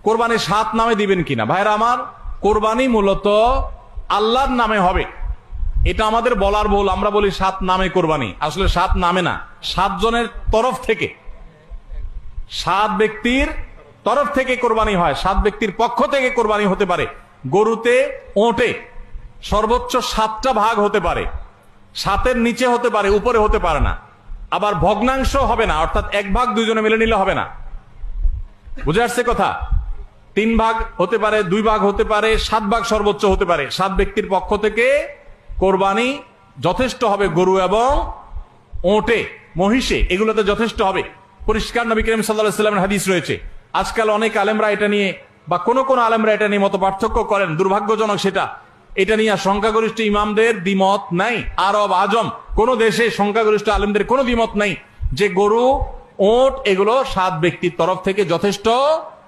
কোরবানি 7 নামে দিবেন কিনা? ভাইরা আমার, কোরবানি মূলত আল্লাহর নামে হবে, এটা আমাদের বলার ভুল। আমরা বলি 7 নামে কোরবানি, আসলে 7 নামে না, 7 জনের তরফ থেকে, 7 ব্যক্তির তরফ থেকে কোরবানি হয়, 7 ব্যক্তির পক্ষ থেকে কোরবানি হতে পারে। গরুতে, ওটে সর্বোচ্চ 7টা ভাগ হতে পারে, 7-এর নিচে হতে পারে, উপরে হতে পারে না। আবার ভগ্নাংশ হবে না, অর্থাৎ 1 ভাগ 2 জনে মিলে নিলে হবে না। বুঝে আসছে কথা? 3 ভাগ হতে পারে, 2 ভাগ হতে পারে, 7 ভাগ সর্বোচ্চ হতে পারে। 7 ব্যক্তির পক্ষ থেকে কোরবানি যথেষ্ট হবে। গরু এবং ওটে, মহিষে, এগুলোতে যথেষ্ট হবে। পরিষ্কার নবী করিম সাল্লাল্লাহু আলাইহি ওয়াসাল্লামের হাদিস রয়েছে। আজকাল অনেক আলেমরা এটা নিয়ে, বা কোন কোন আলেমরা এটা নিয়ে মত পার্থক্য করেন, দুর্ভাগ্যজনক সেটা। এটা নিয়ে সংখ্যাগরিষ্ঠ ইমামদের দ্বিমত নাই। আরব, আজম কোন দেশে সংখ্যাগরিষ্ঠ আলেমদের কোনো দ্বিমত নাই যে গরু, ওট এগুলো 7 ব্যক্তির তরফ থেকে যথেষ্ট